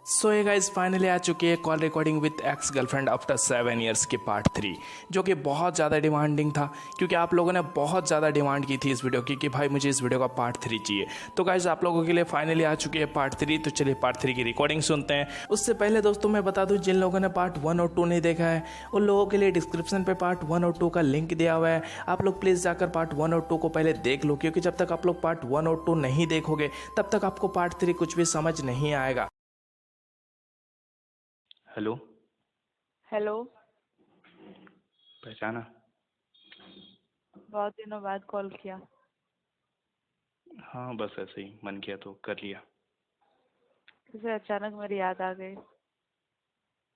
सो ये guys finally आ चुकी है call recording with ex girlfriend after 7 years के पार्ट 3, जो कि बहुत ज़्यादा डिमांडिंग था क्योंकि आप लोगों ने बहुत ज़्यादा डिमांड की थी इस वीडियो की कि भाई मुझे इस वीडियो का पार्ट 3 चाहिए। तो गाइस आप लोगों के लिए फाइनली आ चुकी है पार्ट 3। तो चलिए पार्ट 3 की रिकॉर्डिंग सुनते हैं। उससे पहले दोस्तों मैं बता दूं, जिन लोगों ने पार्ट 1 और 2 नहीं देखा है उन लोगों के लिए डिस्क्रिप्शन पे पार्ट 1 और 2 का लिंक दिया हुआ है। आप लोग प्लीज़ जाकर पार्ट 1 और 2 को पहले देख लो, क्योंकि जब तक आप लोग पार्ट 1 और 2 नहीं देखोगे तब तक आपको पार्ट 3 कुछ भी समझ नहीं आएगा। हेलो। हेलो। पहचाना? बहुत दिनों बाद कॉल किया। हाँ बस ऐसे ही मन किया तो कर लिया। जैसे अचानक मेरी याद आ गई।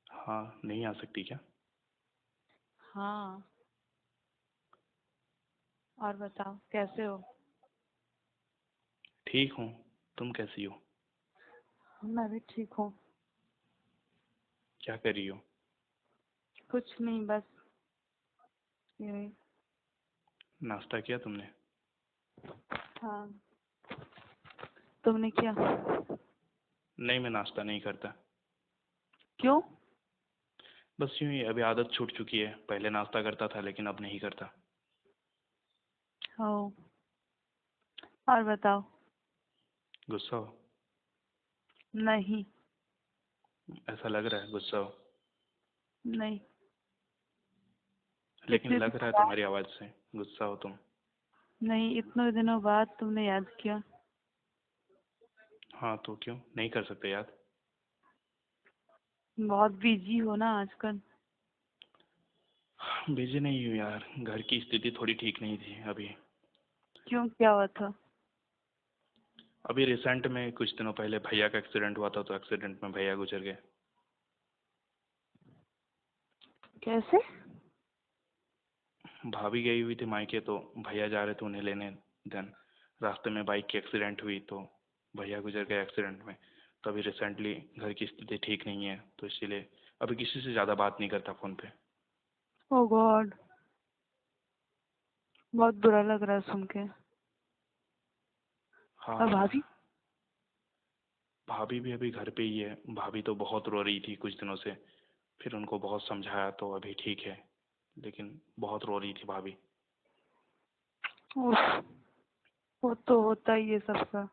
हाँ नहीं आ सकती क्या? हाँ। और बताओ कैसे हो? ठीक हूँ। तुम कैसी हो? मैं भी ठीक हूँ। क्या कर रही हो? कुछ नहीं, बस यही। नाश्ता किया तुमने? हाँ। तुमने किया? नहीं मैं नाश्ता नहीं करता। क्यों? बस यूँ ही, अभी आदत छूट चुकी है। पहले नाश्ता करता था लेकिन अब नहीं करता। हो। और बताओ। गुस्सा हो? नहीं। ऐसा लग रहा है गुस्सा हो। नहीं। लेकिन इतने लग रहा दिनों है बाद। तुम्हारी आवाज़ से गुस्सा हो तुम। नहीं, इतने दिनों बाद तुमने याद किया। हाँ तो क्यों नहीं कर सकते याद? बहुत बिजी हो ना आजकल। बिजी नहीं हूँ यार, घर की स्थिति थोड़ी ठीक नहीं थी अभी। क्यों, क्या हुआ था? अभी रिसेंट में कुछ दिनों पहले भैया का एक्सीडेंट हुआ था, तो एक्सीडेंट में भैया गुजर गए। कैसे? भाभी गई हुई थी मायके, तो भैया जा रहे थे उन्हें लेने। देन रास्ते में बाइक की एक्सीडेंट हुई तो भैया गुजर गए एक्सीडेंट में। तो अभी रिसेंटली घर की स्थिति ठीक नहीं है, तो इसीलिए अभी किसी से ज़्यादा बात नहीं करता फ़ोन पे। ओ गॉड, बहुत बुरा लग रहा है सुन के। और हाँ। भाभी? भाभी भी अभी घर पे ही है। भाभी तो बहुत रो रही थी कुछ दिनों से। फिर उनको बहुत समझाया तो अभी ठीक है, लेकिन बहुत रो रही थी भाभी। उफ, वो तो होता ही है सबका।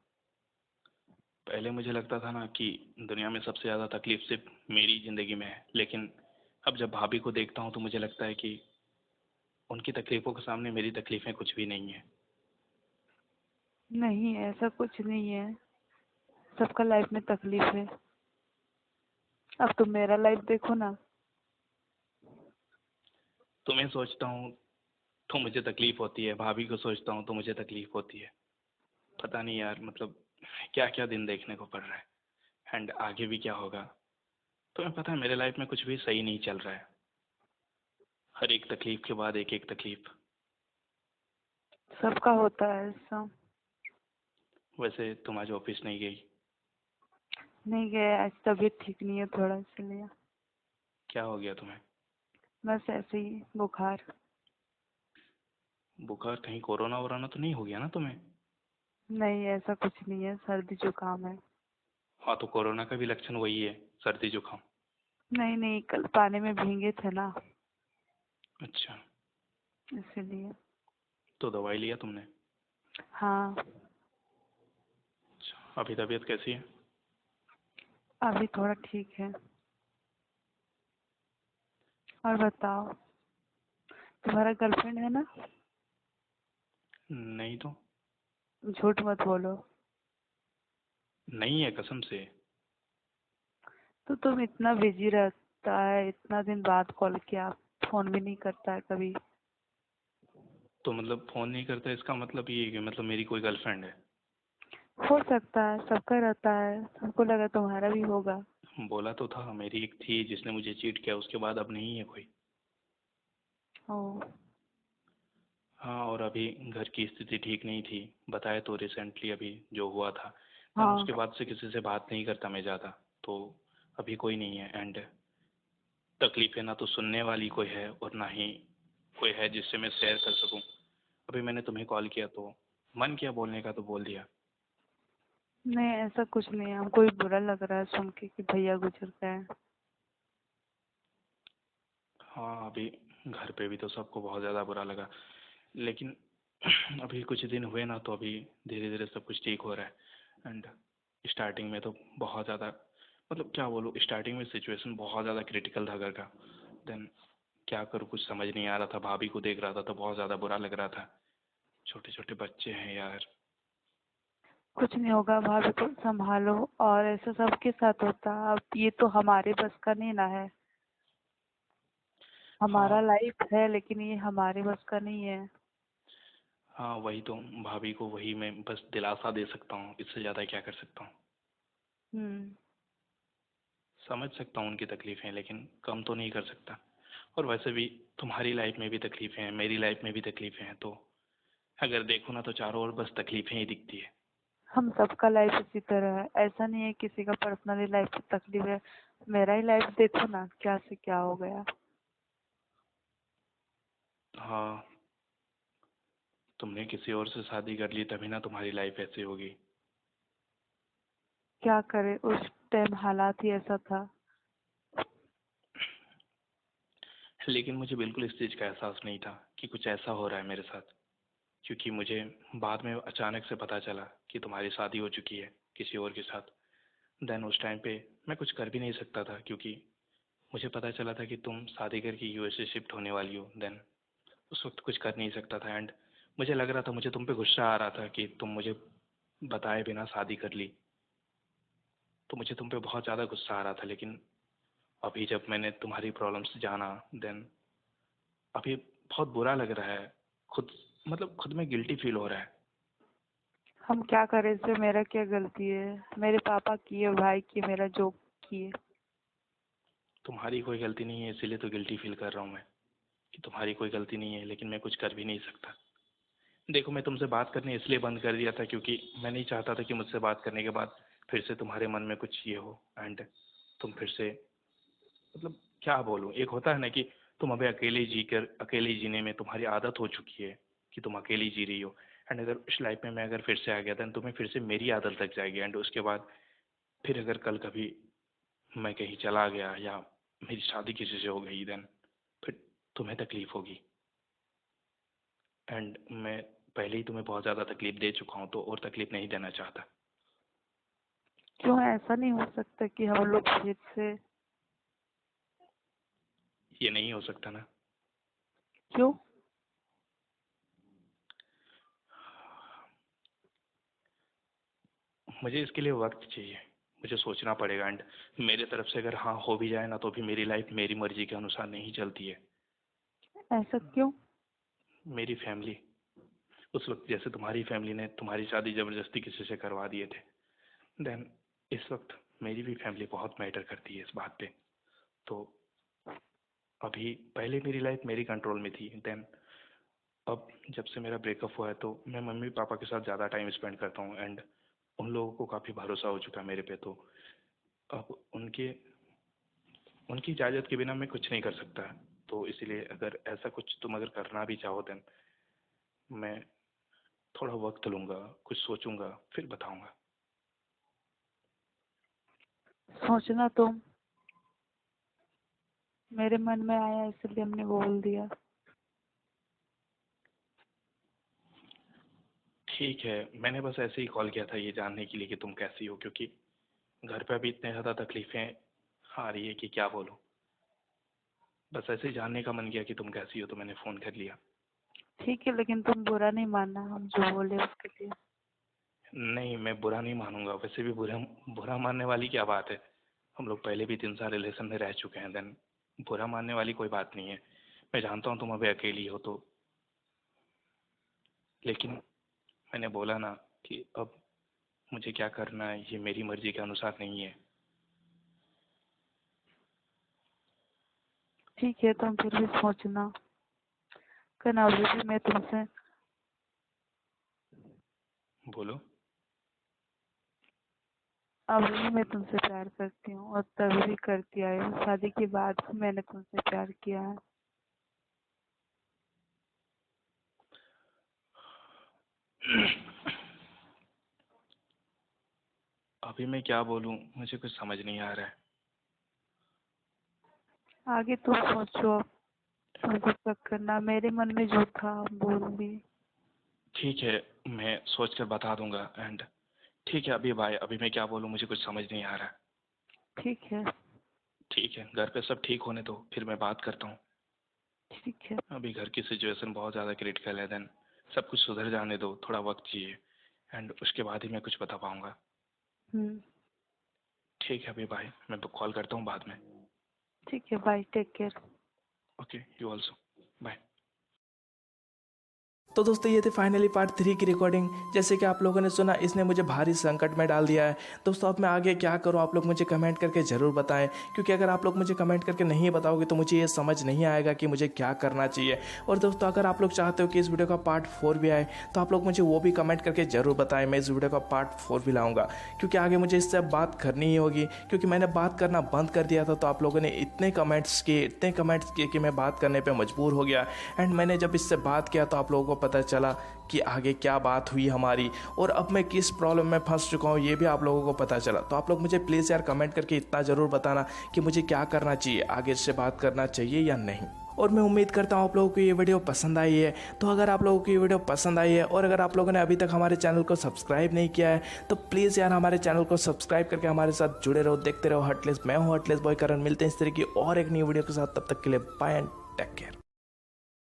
पहले मुझे लगता था ना कि दुनिया में सबसे ज़्यादा तकलीफ सिर्फ मेरी ज़िंदगी में है, लेकिन अब जब भाभी को देखता हूँ तो मुझे लगता है कि उनकी तकलीफ़ों के सामने मेरी तकलीफ़ें कुछ भी नहीं है। नहीं, ऐसा कुछ नहीं है। सबका लाइफ में तकलीफ है। अब तुम मेरा लाइफ देखो ना। तुम्हें सोचता हूँ तो मुझे तकलीफ़ होती है, भाभी को सोचता हूँ तो मुझे तकलीफ़ होती है। पता नहीं यार, मतलब क्या क्या दिन देखने को पड़ रहा है, एंड आगे भी क्या होगा। तुम्हें पता है मेरे लाइफ में कुछ भी सही नहीं चल रहा है। हर एक तकलीफ़ के बाद एक एक तकलीफ़। सबका होता है ऐसा। वैसे तुम आज ऑफिस नहीं गई? नहीं गए आज, तबीयत ठीक नहीं है थोड़ा, इसलिए। क्या हो गया तुम्हें? बस ऐसे ही, बुखार। बुखार? कहीं कोरोना वोरोना तो नहीं हो गया ना तुम्हें? नहीं, ऐसा कुछ नहीं है, सर्दी जुकाम है। हाँ तो कोरोना का भी लक्षण वही है, सर्दी जुकाम। नहीं नहीं, कल पानी में भीगे थे ना, अच्छा। इसीलिए। तो दवाई लिया तुमने? हाँ। अच्छा, अभी तबीयत कैसी है? अभी थोड़ा ठीक है। और बताओ, तुम्हारा गर्लफ्रेंड है ना? नहीं तो। झूठ मत बोलो। नहीं है कसम से। तो तुम इतना बिजी रहता है, इतना दिन बाद कॉल किया, फोन भी नहीं करता है कभी। तो मतलब फ़ोन नहीं करता इसका मतलब ये है कि मतलब मेरी कोई गर्लफ्रेंड है? हो सकता है, सबका रहता है, हमको लगा तुम्हारा भी होगा। बोला तो था मेरी एक थी जिसने मुझे चीट किया, उसके बाद अब नहीं है कोई। ओ। हाँ, और अभी घर की स्थिति ठीक नहीं थी, बताया तो रिसेंटली अभी जो हुआ था। देन हाँ। उसके बाद से किसी से बात नहीं करता मैं ज़्यादा। तो अभी कोई नहीं है, एंड तकलीफ़ें ना तो सुनने वाली कोई है और ना ही कोई है जिससे मैं शेयर कर सकूं। अभी मैंने तुम्हें कॉल किया तो मन किया बोलने का तो बोल दिया। नहीं, ऐसा कुछ नहीं है। हमको भी बुरा लग रहा है सुन के कि भैया गुजर गए हैं। हाँ, अभी घर पे भी तो सबको बहुत ज़्यादा बुरा लगा, लेकिन अभी कुछ दिन हुए ना, तो अभी धीरे धीरे सब कुछ ठीक हो रहा है। एंड स्टार्टिंग में तो बहुत ज़्यादा, मतलब क्या बोलूँ, स्टार्टिंग में सिचुएशन बहुत ज़्यादा क्रिटिकल था घर का। देन क्या करूँ, कुछ समझ नहीं आ रहा था। भाभी को देख रहा था तो बहुत ज़्यादा बुरा लग रहा था। छोटे छोटे बच्चे हैं यार। कुछ नहीं होगा, भाभी को संभालो। और ऐसा सबके साथ होता है। अब ये तो हमारे बस का नहीं ना है। हमारा हाँ लाइफ है, लेकिन ये हमारे बस का नहीं है। हाँ, वही तो। भाभी को वही मैं बस दिलासा दे सकता हूँ, इससे ज़्यादा क्या कर सकता हूँ। हम्म। समझ सकता हूँ उनकी तकलीफ़ें, लेकिन कम तो नहीं कर सकता। और वैसे भी तुम्हारी लाइफ में भी तकलीफ़ें हैं, मेरी लाइफ में भी तकलीफ़ें हैं, तो अगर देखो ना तो चारों ओर बस तकलीफ़ें ही दिखती है। हम सबका लाइफ इसी तरह है। ऐसा नहीं है किसी का पर्सनली लाइफ में तकलीफ है। मेरा ही लाइफ देखो ना, क्या से क्या हो गया। हाँ, तुमने किसी और से शादी कर ली तभी ना तुम्हारी लाइफ ऐसी होगी। क्या करे, उस टाइम हालात ही ऐसा था। लेकिन मुझे बिल्कुल इस चीज़ का एहसास नहीं था कि कुछ ऐसा हो रहा है मेरे साथ, क्योंकि मुझे बाद में अचानक से पता चला कि तुम्हारी शादी हो चुकी है किसी और के साथ। देन उस टाइम पे मैं कुछ कर भी नहीं सकता था, क्योंकि मुझे पता चला था कि तुम शादी करके यूएसए शिफ्ट होने वाली हो। देन उस वक्त कुछ कर नहीं सकता था। एंड मुझे लग रहा था, मुझे तुम पे गुस्सा आ रहा था कि तुम मुझे बताए बिना शादी कर ली। तो मुझे तुम पे बहुत ज़्यादा गुस्सा आ रहा था। लेकिन अभी जब मैंने तुम्हारी प्रॉब्लम्स जाना, देन अभी बहुत बुरा लग रहा है। खुद, मतलब खुद में गिल्टी फील हो रहा है। हम क्या करें, इसमें मेरा क्या गलती है। मेरे पापा की है, भाई की, मेरा जो किए। तुम्हारी कोई गलती नहीं है, इसीलिए तो गिल्टी फील कर रहा हूँ मैं, कि तुम्हारी कोई गलती नहीं है, लेकिन मैं कुछ कर भी नहीं सकता। देखो, मैं तुमसे बात करने इसलिए बंद कर दिया था क्योंकि मैं नहीं चाहता था कि मुझसे बात करने के बाद फिर से तुम्हारे मन में कुछ ये हो। एंड तुम फिर से, मतलब क्या बोलूँ, एक होता है ना कि तुम अभी अकेले जी कर, अकेले जीने में तुम्हारी आदत हो चुकी है कि तुम अकेली जी रही हो। एंड अगर उस लाइफ में मैं अगर फिर से आ गया था, तुम्हें फिर से मेरी आदत लग जाएगी। एंड उसके बाद फिर अगर कल कभी मैं कहीं चला गया या मेरी शादी किसी से हो गई, देन फिर तुम्हें तकलीफ होगी। एंड मैं पहले ही तुम्हें बहुत ज़्यादा तकलीफ दे चुका हूँ, तो और तकलीफ नहीं देना चाहता। क्यों, ऐसा नहीं हो सकता कि हम लोग फिर से। ये नहीं हो सकता ना। क्यों। मुझे इसके लिए वक्त चाहिए, मुझे सोचना पड़ेगा। एंड मेरे तरफ से अगर हाँ हो भी जाए ना, तो भी मेरी लाइफ मेरी मर्जी के अनुसार नहीं चलती है। ऐसा क्यों। मेरी फैमिली, उस वक्त जैसे तुम्हारी फैमिली ने तुम्हारी शादी ज़बरदस्ती किसी से करवा दिए थे, देन इस वक्त मेरी भी फैमिली बहुत मैटर करती है इस बात पे। तो अभी पहले मेरी लाइफ मेरी कंट्रोल में थी। देन अब जब से मेरा ब्रेकअप हुआ है, तो मैं मम्मी पापा के साथ ज़्यादा टाइम स्पेंड करता हूँ। एंड उन लोगों को काफ़ी भरोसा हो चुका है मेरे पे। तो अब उनके उनकी इजाज़त के बिना मैं कुछ नहीं कर सकता। तो इसीलिए अगर ऐसा कुछ तुम अगर करना भी चाहो, देन मैं थोड़ा वक्त लूँगा, कुछ सोचूंगा, फिर बताऊंगा। सोचना तुम। मेरे मन में आया इसलिए हमने बोल दिया। ठीक है, मैंने बस ऐसे ही कॉल किया था ये जानने के लिए कि तुम कैसी हो, क्योंकि घर पे अभी इतने ज़्यादा तकलीफ़ें आ रही है कि क्या बोलूँ। बस ऐसे ही जानने का मन किया कि तुम कैसी हो, तो मैंने फ़ोन कर लिया। ठीक है, लेकिन तुम बुरा नहीं मानना हम जो बोले उसके लिए। नहीं, मैं बुरा नहीं मानूंगा। वैसे भी बुरा बुरा मानने वाली क्या बात है। हम लोग पहले भी 3 साल रिलेशन में रह चुके हैं। देन बुरा मानने वाली कोई बात नहीं है। मैं जानता हूँ तुम अभी अकेली हो, तो लेकिन मैंने बोला ना कि अब मुझे क्या करना है ये मेरी मर्जी के अनुसार नहीं है। ठीक है, तुम फिर भी सोचना। कहना, अभी भी मैं तुमसे बोलो। अभी भी मैं तुमसे प्यार करती हूँ और तभी भी करती आई हूँ। शादी के बाद भी मैंने तुमसे प्यार किया है। अभी मैं क्या बोलूँ, मुझे कुछ समझ नहीं आ रहा है। आगे तुम सोचो, तुमको शक करना, मेरे मन में जो था बोल दी। ठीक है, मैं सोच कर बता दूंगा। एंड ठीक है अभी भाई, अभी मैं क्या बोलूँ, मुझे कुछ समझ नहीं आ रहा है। ठीक है। ठीक है, घर पे सब ठीक होने दो, फिर मैं बात करता हूँ। ठीक है। अभी घर की सिचुएशन बहुत ज़्यादा क्रिटिकल है। देन सब कुछ सुधर जाने दो, थोड़ा वक्त चाहिए। एंड उसके बाद ही मैं कुछ बता पाऊँगा। हम्म। ठीक है अभी भाई, मैं कॉल करता हूँ बाद में। ठीक है, bye, take care. Okay, you also, bye. तो दोस्तों ये थे फाइनली पार्ट 3 की रिकॉर्डिंग। जैसे कि आप लोगों ने सुना, इसने मुझे भारी संकट में डाल दिया है। दोस्तों अब मैं आगे क्या करूं, आप लोग मुझे कमेंट करके ज़रूर बताएं, क्योंकि अगर आप लोग मुझे कमेंट करके नहीं बताओगे तो मुझे ये समझ नहीं आएगा कि मुझे क्या करना चाहिए। और दोस्तों अगर आप लोग चाहते हो कि इस वीडियो का पार्ट 4 भी आए तो आप लोग मुझे वो भी कमेंट करके ज़रूर बताएं। मैं इस वीडियो का पार्ट 4 भी लाऊंगा, क्योंकि आगे मुझे इससे बात करनी ही होगी, क्योंकि मैंने बात करना बंद कर दिया था। तो आप लोगों ने इतने कमेंट्स किए कि मैं बात करने पर मजबूर हो गया। एंड मैंने जब इससे बात किया तो आप लोगों को पता चला कि आगे क्या बात हुई हमारी, और अब मैं किस प्रॉब्लम में फंस चुका हूँ ये भी आप लोगों को पता चला। तो आप लोग मुझे प्लीज़ यार कमेंट करके इतना ज़रूर बताना कि मुझे क्या करना चाहिए, आगे इससे बात करना चाहिए या नहीं। और मैं उम्मीद करता हूँ आप लोगों को ये वीडियो पसंद आई है। तो अगर आप लोगों को ये वीडियो पसंद आई है और अगर आप लोगों ने अभी तक हमारे चैनल को सब्सक्राइब नहीं किया है तो प्लीज़ यार हमारे चैनल को सब्सक्राइब करके हमारे साथ जुड़े रहो, देखते रहो हर्टलेस। मैं हूँ हर्टलेस बॉय करण। मिलते हैं इस तरह की और एक नई वीडियो के साथ, तब तक के लिए बाय एंड टेक केयर।